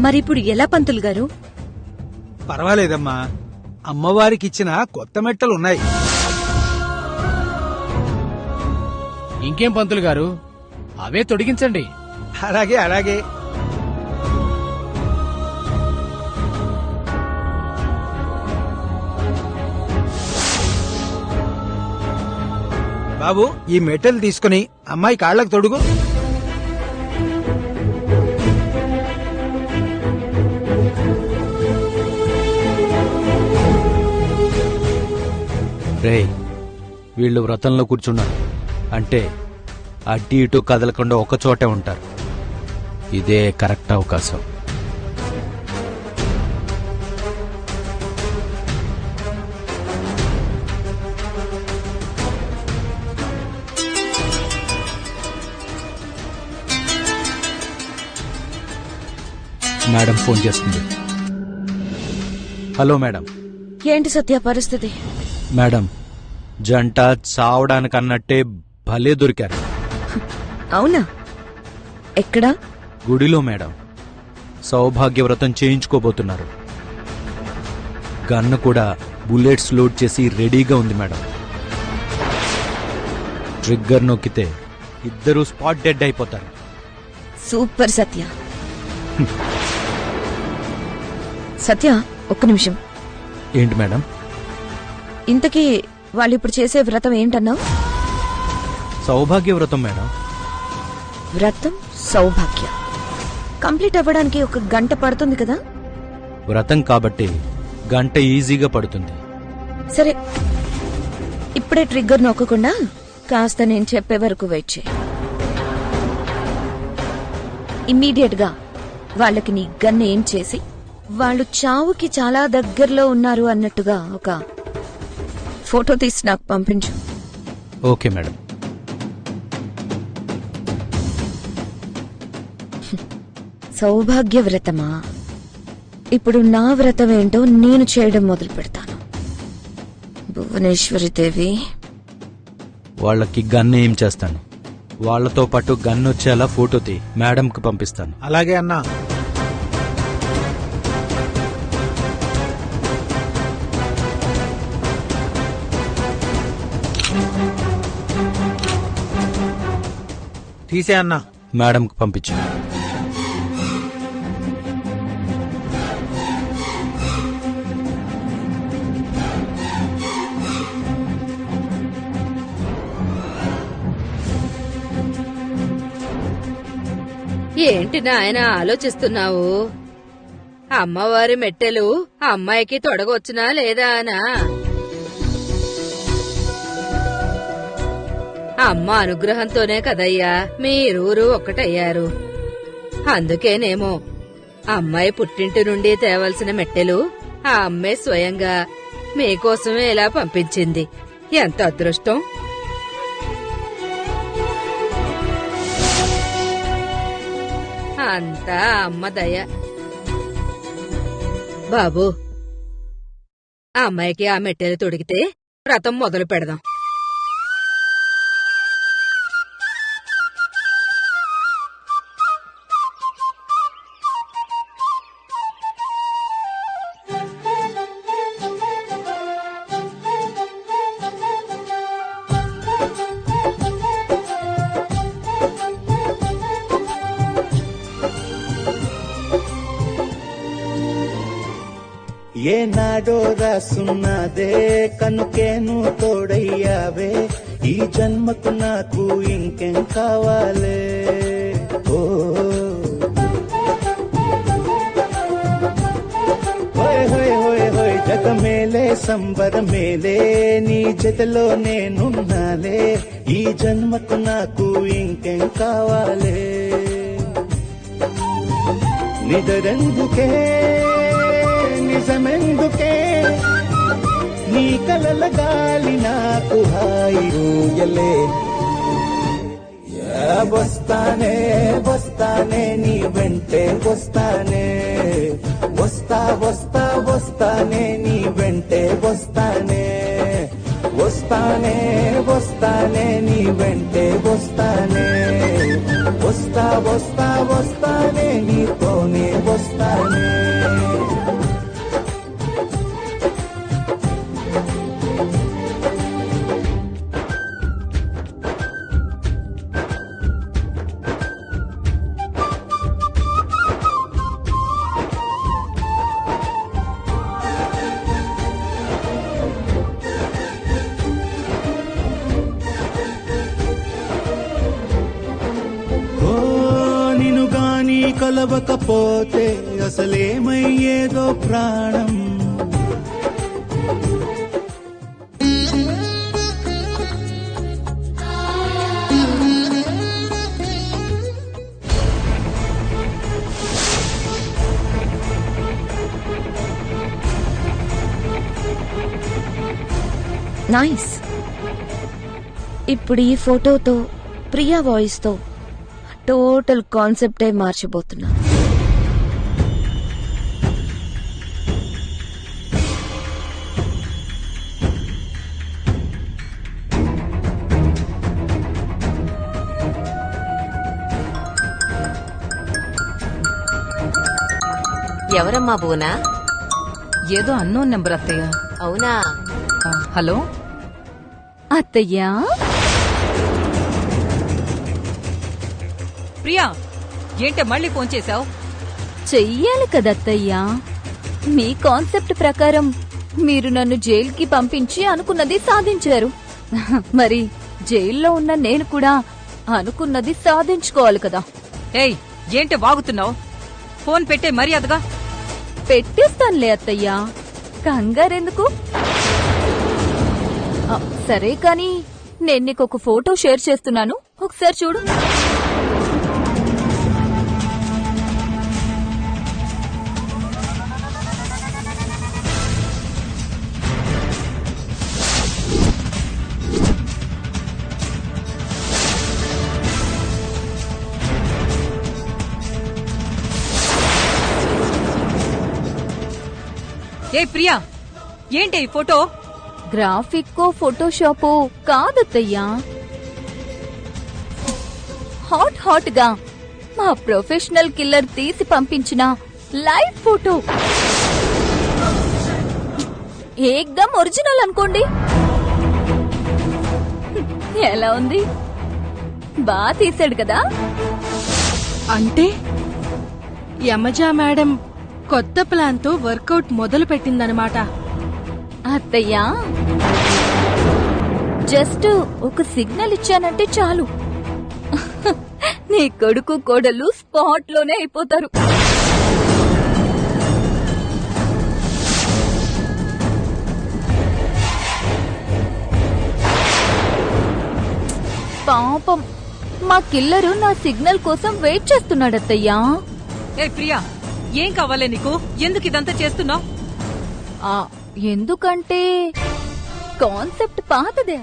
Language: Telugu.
మరిప్పుడు ఎలా పంతులు గారు? పర్వాలేదమ్మా, అమ్మవారికిచ్చిన కొత్త మెట్టలున్నాయి. ఇంకేం పంతులు గారు, అవే తొడిగించండి. అలాగే అలాగే. బాబు, ఈ మెట్టలు తీసుకుని అమ్మాయి కాళ్లకు తొడుగు. రే, వీళ్ళు వ్రతంలో కూర్చున్నారు అంటే అడ్డి ఇటు కదలకుండా ఒకచోటే ఉంటారు. ఇదే కరెక్ట్ అవకాశం. మేడం ఫోన్ చేస్తుంది. Hello madam. ఏంటి సత్య పరిస్థితి? మేడం, జంట చావడానికన్నట్టే భలే దొరికారు. అవునా? ఎక్కడా? గుడిలో మేడం. సౌభాగ్యవ్రతం చేయించుకోబోతున్నారు. గన్ను కూడా బుల్లెట్స్ లోడ్ చేసి రెడీగా ఉంది మేడం. ట్రిగ్గర్ నొక్కితే ఇద్దరూ స్పాట్ డెడ్ అయిపోతారు. సూపర్ సత్య. సత్య, ఒక్క నిమిషం. ఏంటి మేడం? ఇంతకీ వాళ్ళిప్పుడు చేసే వ్రతం ఏంటన్నావు? సౌభాగ్యవ్రతం మేడం. వ్రతం సౌభాగ్య కంప్లీట్ అవ్వడానికి 1 గంట పడుతుంది కదా? వ్రతం కాబట్టి గంట ఈజీగా పడుతుంది. సరే, ఇప్పుడే ట్రిగ్గర్ నొక్కకుండా కాస్త నేను చెప్పే వరకు వెయిట్ చేయి. ఇమ్మీడియట్ గా వాళ్ళకి నీ గన్ ఏం చేసి వాళ్ళు చావుకి చాలా దగ్గరలో ఉన్నారు అన్నట్టుగా ఒక ఫోటో తీసి నాకు పంపించు. Okay madam. సౌభాగ్య వ్రతమా? ఇప్పుడు నా వ్రతం ఏంటో నేను చేయడం మొదలు పెడతాను. భువనేశ్వరి దేవి, వాళ్ళకి గన్ ఏం చేస్తాను, వాళ్లతో పాటు గన్ వచ్చేలా ఫోటో తీ, మేడంకి పంపిస్తాను. అలాగే అన్నా. తీసే అన్నా. మేడంకి పంపించు. ఏంటి నాయన ఆలోచిస్తున్నావు? అమ్మవారి మెట్టెలు అమ్మాయికి తొడగొచ్చునా లేదా అనా? అమ్మ అనుగ్రహంతోనే కదయ్యా మీరూరు ఒక్కటయ్యారు. అందుకేనేమో అమ్మాయి పుట్టింటి నుండి తేవలసిన మెట్టెలు ఆ అమ్మాయి స్వయంగా మీకోసమే ఇలా పంపించింది. ఎంత అదృష్టం! అంతా అమ్మ దయ. బాబు, ఆ అమ్మాయికి ఆ మెట్టెలు తొడిగితే వ్రతం మొదలు పెడదాం. ఏనాడో రాసున్నదే కనుకేను తోడయ్యావే, ఈ జన్మకు నాకు ఇంకేం కావాలే. ఓ హోయ్ హోయ్ హోయ్ హోయ్, జగమేలే సంబరమేలే, నీ జతలో నేనున్నాలే, ఈ జన్మకు నాకు ఇంకేం కావాలే. నిదరెందుకే నిజమెందుకే, నీ కలల గాలి నాకు హాయి ఊయలే. వస్తానే వస్తానే నీ వెంటే వస్తానే, వస్తా వస్తా వస్తానే నీ వెంటే వస్తానే, వస్తానే వస్తానే నీ వెంటే వస్తానే, వస్తా వస్తా వస్తానే నీతోనే వస్తా. కలవకపోతే అసలేమయ్యేదో ప్రాణం. నైస్. ఇప్పుడు ఈ ఫోటోతో ప్రియా వాయిస్ తో టోటల్ కాన్సెప్టే మార్చిపోతున్నా. ఎవరమ్మా బోనా? ఏదో అన్నోన్ నెంబర్ అత్తయ్య. అవునా? హలో అత్తయ్యా, ప్రియా, ఏంటే మళ్ళీ ఫోన్ చేశావు? చెయ్యాలి కదత్తయ్యా. మీ కాన్సెప్ట్ ప్రకారం మీరు నన్ను జైలుకి పంపించి అనుకున్నది సాధించారు. మరి జైల్లో ఉన్న నేను కూడా అనుకున్నది సాధించుకోవాలి కదా. ఏయ్, ఏంటి వాగుతున్నావు? ఫోన్ పెట్టే మర్యాదగా. పెట్టేస్తానులే అత్తయ్యా, కంగారెందుకు? సరే కాని నేను నీకు ఒక ఫోటో షేర్ చేస్తున్నాను, ఒకసారి చూడు. ఏ ప్రియా, ఏంటి ఈ ఫోటో? గ్రాఫిక్కో ఫోటోషాపో కాదత్తయ్యా, హాట్ గా మా ప్రొఫెషనల్ కిల్లర్ తీసి పంపించిన లైవ్ ఫోటో. ఏకదమ్ ఒరిజినల్ అనుకోండి. ఎలా ఉంది? బాగా తీసాడు కదా. అంటే యమజా మేడం కొత్త ప్లాన్ తో వర్కౌట్ మొదలు పెట్టిందనమాట. అత్తయ్యా, జస్ట్ ఒక సిగ్నల్ ఇచ్చానంటే చాలు, నీ కొడుకు కోడలు స్పాట్ లోనే అయిపోతారు. పాపం మా కిల్లరు నా సిగ్నల్ కోసం వెయిట్ చేస్తున్నాడత్తయ్యా. ఏ ప్రియా, ఏం కావాలే నీకు? ఎందుకు ఇదంతా చేస్తున్నావు? ఎందుకంటే కాన్సెప్ట్ పాతదే.